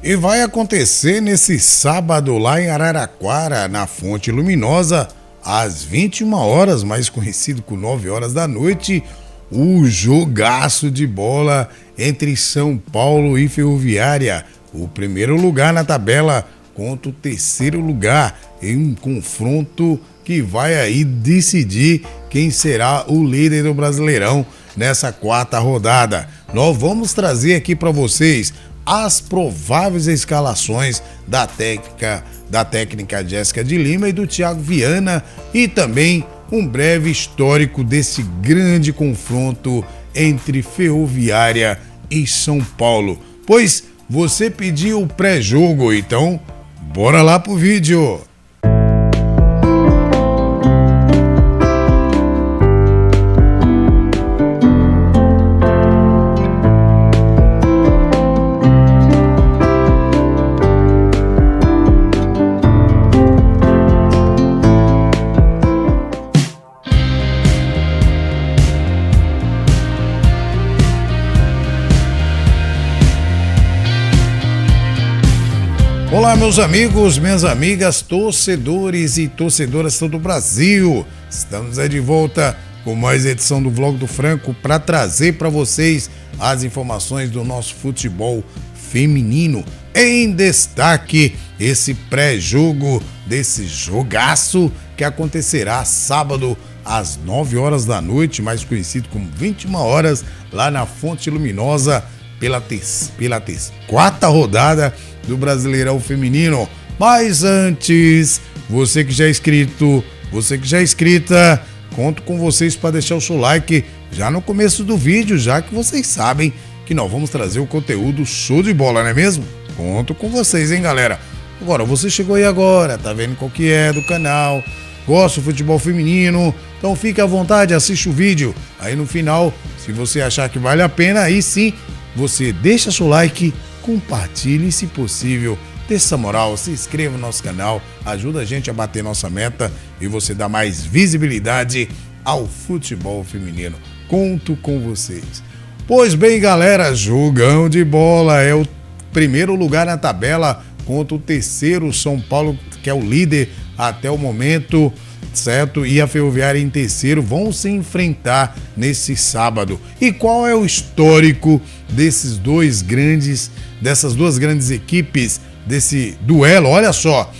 E vai acontecer nesse sábado lá em Araraquara, na Fonte Luminosa, às 21 horas, mais conhecido como 9 horas da noite, o jogaço de bola entre São Paulo e Ferroviária. O primeiro lugar na tabela contra o terceiro lugar, em um confronto que vai aí decidir quem será o líder do Brasileirão nessa quarta rodada. Nós vamos trazer aqui para vocês as prováveis escalações da técnica Jéssica de Lima e do Thiago Viana, e também um breve histórico desse grande confronto entre Ferroviária e São Paulo. Pois você pediu o pré-jogo, então bora lá pro vídeo. Olá, meus amigos, minhas amigas, torcedores e torcedoras de todo o Brasil. Estamos aí de volta com mais edição do Vlog do Franco para trazer para vocês as informações do nosso futebol feminino. Em destaque, esse pré-jogo desse jogaço que acontecerá sábado às 9 horas da noite, mais conhecido como 21 horas, lá na Fonte Luminosa, pela quarta rodada do Brasileirão Feminino. Mas antes, você que já é inscrito, você que já é inscrita, conto com vocês para deixar o seu like já no começo do vídeo, já que vocês sabem que nós vamos trazer o conteúdo show de bola, não é mesmo? Conto com vocês, hein, galera? Agora, você chegou aí agora, tá vendo qual que é do canal, gosta do futebol feminino, então fique à vontade, assiste o vídeo. Aí no final, se você achar que vale a pena, aí sim, você deixa seu like, compartilhe e, se possível, dê essa moral, se inscreva no nosso canal, ajuda a gente a bater nossa meta e você dá mais visibilidade ao futebol feminino. Conto com vocês. Pois bem, galera, jogão de bola, é o primeiro lugar na tabela contra o terceiro, São Paulo, que é o líder até o momento, certo? E a Ferroviária em terceiro vão se enfrentar nesse sábado. E qual é o histórico dessas duas grandes equipes, desse duelo? Olha só,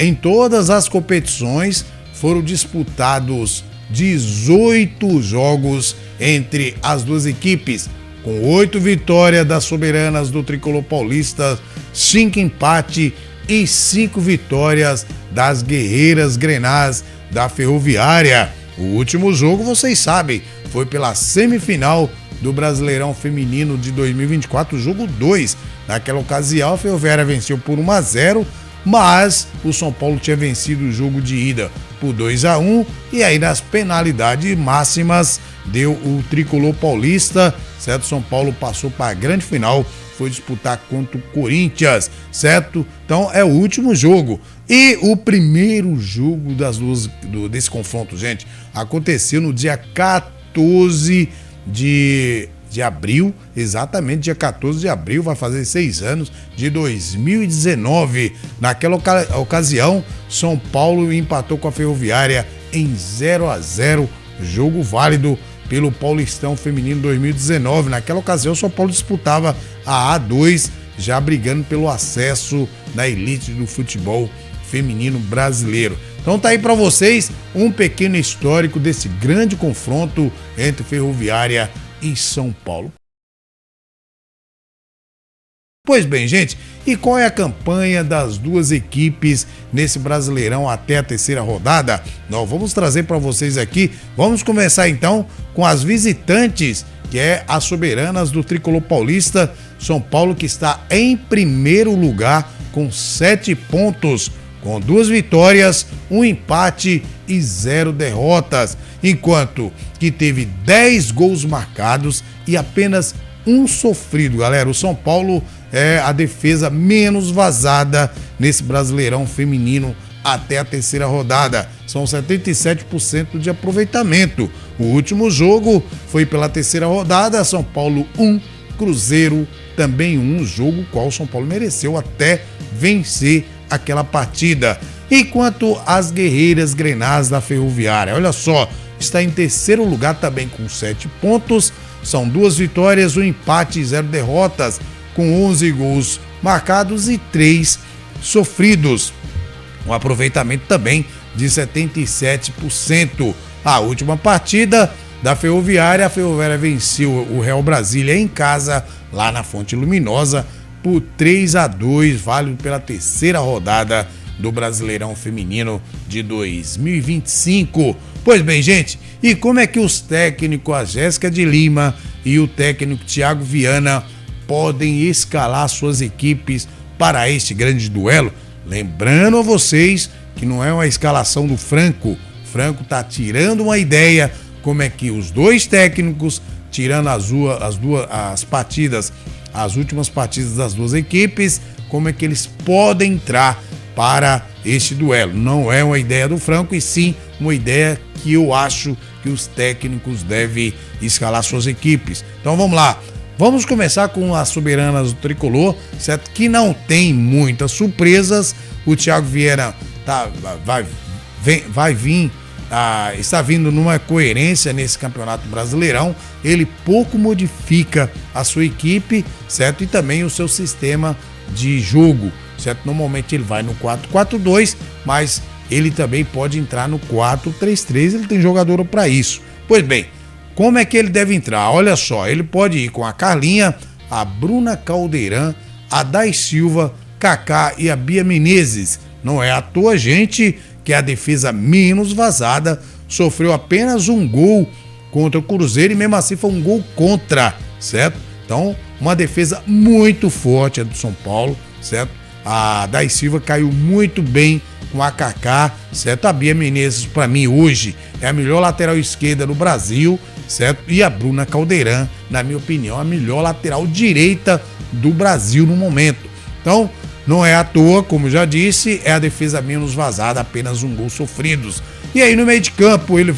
em todas as competições foram disputados 18 jogos entre as duas equipes, com 8 vitórias das soberanas do Tricolor Paulista, 5 empates e 5 vitórias das guerreiras grenás da Ferroviária. O último jogo, vocês sabem, foi pela semifinal do Brasileirão Feminino de 2024, jogo 2. Naquela ocasião, a Ferroviária venceu por 1-0, mas o São Paulo tinha vencido o jogo de ida por 2-1, e aí nas penalidades máximas deu o Tricolor Paulista, certo? São Paulo passou para a grande final, foi disputar contra o Corinthians, certo? Então é o último jogo. E o primeiro jogo desse confronto, gente, aconteceu no dia 14 de abril, exatamente dia 14 de abril, vai fazer 6 anos, de 2019. Naquela ocasião, São Paulo empatou com a Ferroviária em 0-0, jogo válido pelo Paulistão Feminino 2019. Naquela ocasião, São Paulo disputava a A2, já brigando pelo acesso na elite do futebol feminino brasileiro. Então tá aí para vocês um pequeno histórico desse grande confronto entre Ferroviária e São Paulo. Pois bem, gente, e qual é a campanha das duas equipes nesse Brasileirão até a terceira rodada? Nós vamos trazer para vocês aqui. Vamos começar então com as visitantes, que é as soberanas do Tricolor Paulista, São Paulo, que está em primeiro lugar com 7 pontos, com 2 vitórias, 1 empate e 0 derrotas, enquanto que teve 10 gols marcados e apenas 1 sofrido, galera. O São Paulo é a defesa menos vazada nesse Brasileirão Feminino até a terceira rodada. São 77% de aproveitamento. O último jogo foi pela terceira rodada, São Paulo 1, Cruzeiro também um jogo qual o São Paulo mereceu até vencer aquela partida. Enquanto as Guerreiras Grenás da Ferroviária, olha só, está em terceiro lugar também com 7 pontos, são 2 vitórias, 1 empate e 0 derrotas, com 11 gols marcados e 3 sofridos. Um aproveitamento também de 77%. A última partida da Ferroviária, a Ferroviária venceu o Real Brasília em casa, lá na Fonte Luminosa, por 3-2, válido pela terceira rodada do Brasileirão Feminino de 2025. Pois bem, gente, e como é que os técnicos, a Jéssica de Lima e o técnico Thiago Viana, podem escalar suas equipes para este grande duelo? Lembrando a vocês que não é uma escalação do Franco. Franco está tirando uma ideia como é que os dois técnicos, tirando as últimas partidas das duas equipes, como é que eles podem entrar para este duelo. Não é uma ideia do Franco, e sim uma ideia que eu acho que os técnicos devem escalar suas equipes. Então vamos lá. Vamos começar com as soberanas do Tricolor, certo? Que não tem muitas surpresas. O Thiago Vieira está vindo numa coerência nesse Campeonato Brasileirão. Ele pouco modifica a sua equipe, certo? E também o seu sistema de jogo, certo? Normalmente ele vai no 4-4-2, mas ele também pode entrar no 4-3-3, ele tem jogador para isso. Pois bem, como é que ele deve entrar? Olha só, ele pode ir com a Carlinha, a Bruna Caldeirão, a Day Silva, Kaká e a Bia Menezes. Não é à toa, gente, que a defesa menos vazada sofreu apenas um gol contra o Cruzeiro, e mesmo assim foi um gol contra, certo? Então, uma defesa muito forte do São Paulo, certo? A Day Silva caiu muito bem com a Kaká, certo? A Bia Menezes, para mim, hoje, é a melhor lateral esquerda do Brasil, certo? E a Bruna Caldeirão, na minha opinião, a melhor lateral direita do Brasil no momento. Então, não é à toa, como já disse, é a defesa menos vazada, apenas um gol sofridos. E aí no meio de campo ele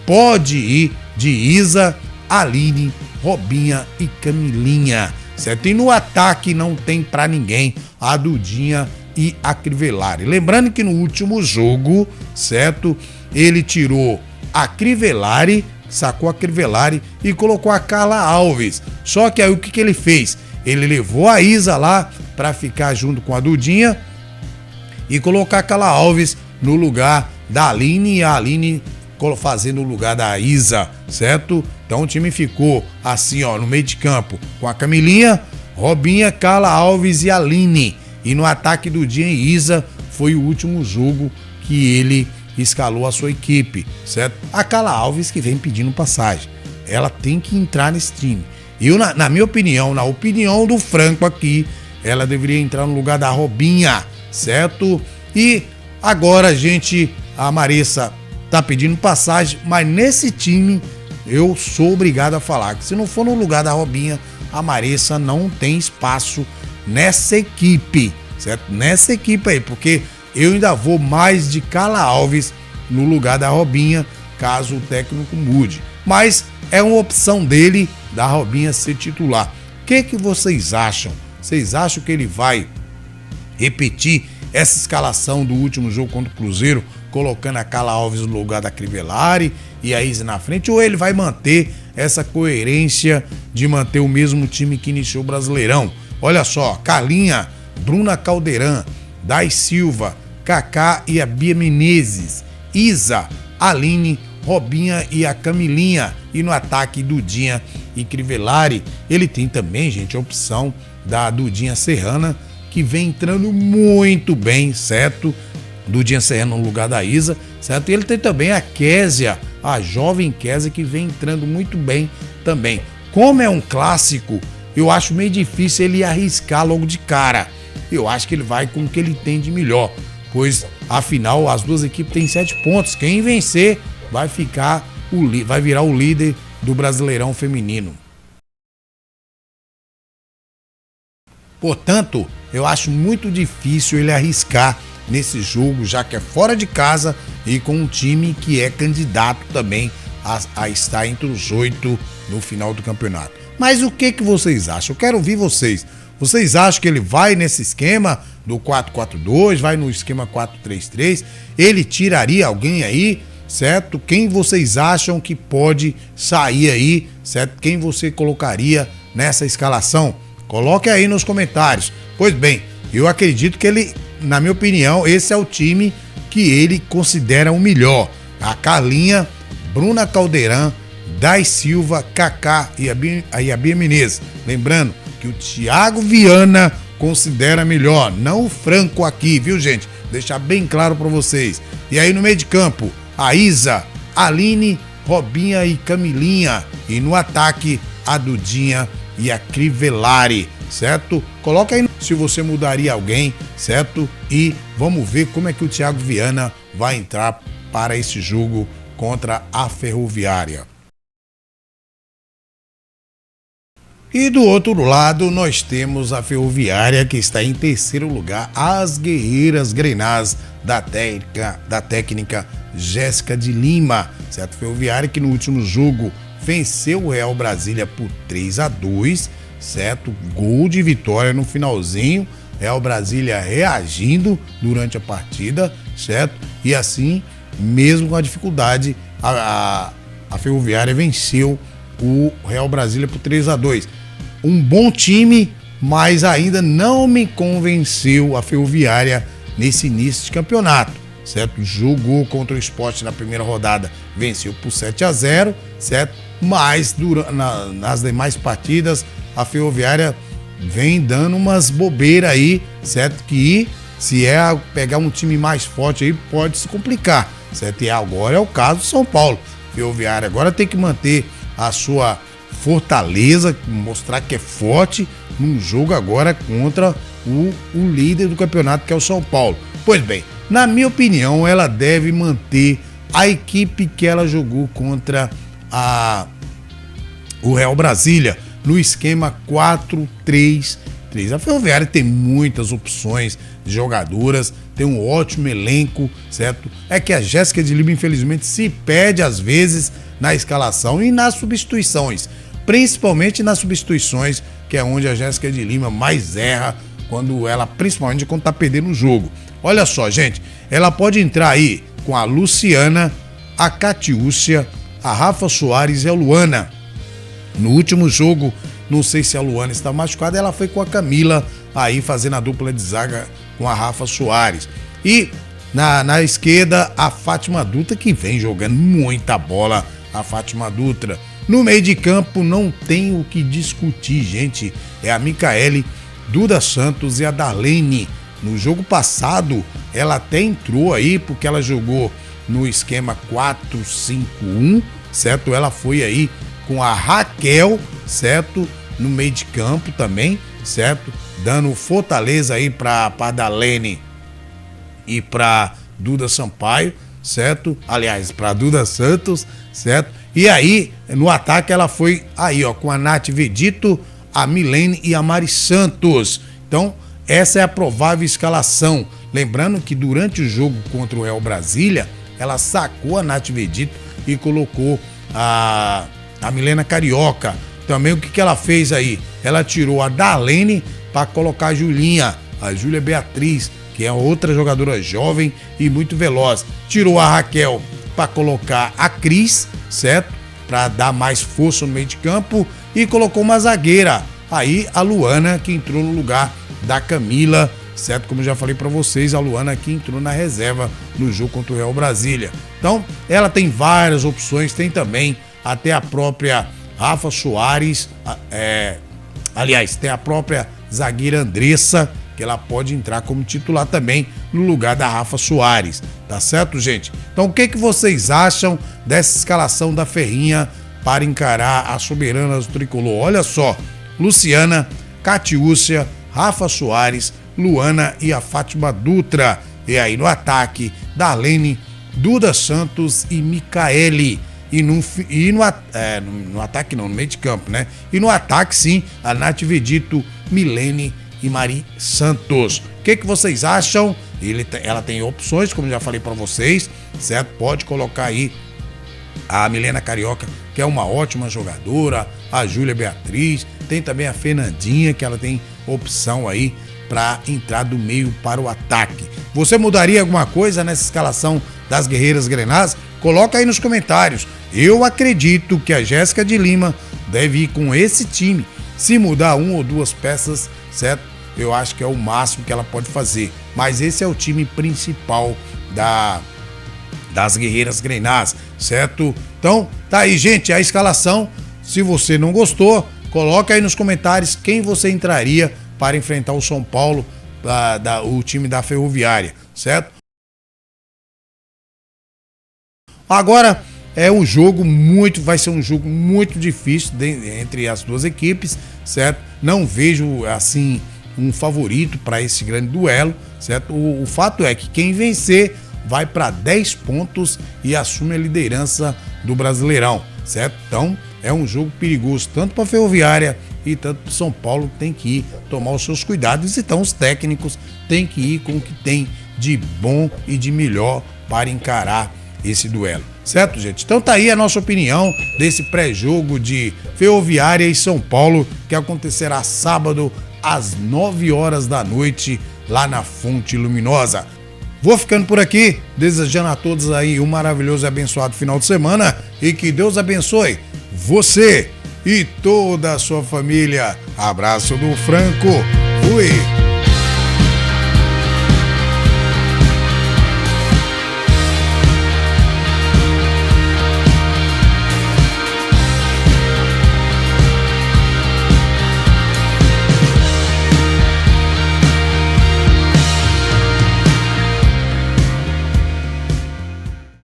pode ir de Isa, Aline, Robinha e Camilinha, certo? E no ataque não tem pra ninguém, a Dudinha e a Crivellari. Lembrando que no último jogo, certo? Ele tirou a Crivellari, sacou a Crivellari e colocou a Carla Alves. Só que aí o que ele fez? Ele levou a Isa lá para ficar junto com a Dudinha e colocar a Carla Alves no lugar da Aline, e a Aline fazendo o lugar da Isa, certo? Então o time ficou assim, ó, no meio de campo com a Camilinha, Robinha, Carla Alves e Aline. E no ataque, Dudinha e Isa, foi o último jogo que ele escalou a sua equipe, certo? A Carla Alves que vem pedindo passagem, ela tem que entrar nesse time. Eu, na minha opinião, na opinião do Franco aqui, ela deveria entrar no lugar da Robinha, certo? E agora, a Marissa tá pedindo passagem, mas nesse time eu sou obrigado a falar que se não for no lugar da Robinha, a Marissa não tem espaço nessa equipe, certo? Nessa equipe aí, porque eu ainda vou mais de Carla Alves no lugar da Robinha, caso o técnico mude. Mas é uma opção dele, da Robinha, ser titular. O que vocês acham? Vocês acham que ele vai repetir essa escalação do último jogo contra o Cruzeiro, colocando a Carla Alves no lugar da Crivellari e a Isa na frente? Ou ele vai manter essa coerência de manter o mesmo time que iniciou o Brasileirão? Olha só, Carlinha, Bruna Caldeirão, Day Silva, Kaká e a Bia Menezes, Isa, Aline, Robinha e a Camilinha. E no ataque, Dudinha e Crivellari. Ele tem também, gente, a opção da Dudinha Serrana, que vem entrando muito bem, certo? Dudinha Serrana no lugar da Isa, certo? E ele tem também a Késia, a jovem Késia, que vem entrando muito bem também. Como é um clássico, eu acho meio difícil ele arriscar logo de cara. Eu acho que ele vai com o que ele tem de melhor, pois afinal as duas equipes têm 7 pontos. Quem vencer vai virar o líder do Brasileirão Feminino. Portanto, eu acho muito difícil ele arriscar nesse jogo, já que é fora de casa e com um time que é candidato também a estar entre os 8 no final do campeonato. Mas o que vocês acham? Eu quero ouvir vocês. Vocês acham que ele vai nesse esquema do 4-4-2, vai no esquema 4-3-3? Ele tiraria alguém aí, certo? Quem vocês acham que pode sair aí, certo? Quem você colocaria nessa escalação? Coloque aí nos comentários. Pois bem, eu acredito que ele, na minha opinião, esse é o time que ele considera o melhor. A Carlinha, Bruna Caldeirão, Dai Silva, Kaká e a Bia Menezes. Lembrando que o Thiago Viana considera melhor, não o Franco aqui, viu, gente? Deixar bem claro para vocês. E aí no meio de campo, a Isa, Aline, Robinha e Camilinha. E no ataque, a Dudinha e a Crivellari, certo? Coloca aí se você mudaria alguém, certo? E vamos ver como é que o Thiago Viana vai entrar para esse jogo contra a Ferroviária. E do outro lado, nós temos a Ferroviária, que está em terceiro lugar, as Guerreiras Grenás da técnica Jéssica de Lima, certo? Ferroviária que no último jogo venceu o Real Brasília por 3-2, certo? Gol de vitória no finalzinho, Real Brasília reagindo durante a partida, certo? E assim, mesmo com a dificuldade, a Ferroviária venceu o Real Brasília por 3-2. Um bom time, mas ainda não me convenceu a Ferroviária nesse início de campeonato, certo? Jogou contra o Sport na primeira rodada, venceu por 7-0, certo? Mas nas demais partidas, a Ferroviária vem dando umas bobeiras aí, certo? Que se pegar um time mais forte aí, pode se complicar, certo? E agora é o caso do São Paulo. Ferroviária agora tem que manter a sua fortaleza, mostrar que é forte num jogo agora contra o líder do campeonato, que é o São Paulo. Pois bem, na minha opinião, ela deve manter a equipe que ela jogou contra o Real Brasília no esquema 4-3-3. A Ferroviária tem muitas opções de jogadoras, tem um ótimo elenco, certo? É que a Jéssica de Lima, infelizmente, se perde às vezes na escalação e nas substituições, principalmente nas substituições, que é onde a Jéssica de Lima mais erra, principalmente quando tá perdendo o jogo. Olha só, gente, ela pode entrar aí com a Luciana, a Catiúcia, a Rafa Soares e a Luana. No último jogo, não sei se a Luana está machucada, ela foi com a Camila aí fazendo a dupla de zaga com a Rafa Soares. E na esquerda, a Fátima Dutra, que vem jogando muita bola, a Fátima Dutra. No meio de campo, não tem o que discutir, gente. É a Micaele, Duda Santos e a Darlene. No jogo passado, ela até entrou aí, porque ela jogou no esquema 4-5-1, certo? Ela foi aí com a Raquel, certo? No meio de campo também, certo? Dando fortaleza aí para Darlene e para Duda Sampaio, certo? Aliás, para Duda Santos, certo? E aí, no ataque, ela foi aí, ó, com a Nath Vedito, a Milene e a Mari Santos. Então, essa é a provável escalação. Lembrando que durante o jogo contra o Real Brasília, ela sacou a Nath Vedito e colocou a Milena Carioca. Também o que ela fez aí? Ela tirou a Darlene para colocar a Julinha, a Júlia Beatriz, que é outra jogadora jovem e muito veloz. Tirou a Raquel para colocar a Cris, certo? Para dar mais força no meio de campo, e colocou uma zagueira, aí a Luana, que entrou no lugar da Camila, certo? Como eu já falei para vocês, a Luana que entrou na reserva no jogo contra o Real Brasília. Então, ela tem várias opções, tem também até a própria Rafa Soares, aliás, tem a própria zagueira Andressa, que ela pode entrar como titular também no lugar da Rafa Soares, tá certo, gente? Então, o que vocês acham dessa escalação da Ferrinha para encarar a soberana do Tricolor? Olha só, Luciana, Catiúcia, Rafa Soares, Luana e a Fátima Dutra. E aí no ataque, Darlene, Duda Santos e Micaele. No ataque não, no meio de campo, né? E no ataque, sim, a Nath Vedito, Milene e Mari Santos. O que vocês acham? Ela tem opções, como já falei para vocês, certo? Pode colocar aí a Milena Carioca, que é uma ótima jogadora, a Júlia Beatriz, tem também a Fernandinha, que ela tem opção aí para entrar do meio para o ataque. Você mudaria alguma coisa nessa escalação das Guerreiras Grenás? Coloca aí nos comentários. Eu acredito que a Jéssica de Lima deve ir com esse time. Se mudar uma ou duas peças, certo? Eu acho que é o máximo que ela pode fazer. Mas esse é o time principal das Guerreiras Grenás, certo? Então, tá aí, gente, a escalação. Se você não gostou, coloca aí nos comentários quem você entraria para enfrentar o São Paulo, o time da Ferroviária, certo? Agora vai ser um jogo muito difícil entre as duas equipes, certo? Não vejo assim um favorito para esse grande duelo, certo? O fato é que quem vencer vai para 10 pontos e assume a liderança do Brasileirão, certo? Então é um jogo perigoso tanto para a Ferroviária e tanto para o São Paulo, tem que ir tomar os seus cuidados. Então os técnicos têm que ir com o que tem de bom e de melhor para encarar esse duelo, certo, gente? Então tá aí a nossa opinião desse pré-jogo de Ferroviária e São Paulo, que acontecerá sábado às 9 horas da noite lá na Fonte Luminosa. Vou ficando por aqui, desejando a todos aí um maravilhoso e abençoado final de semana e que Deus abençoe você e toda a sua família. Abraço do Franco. Fui!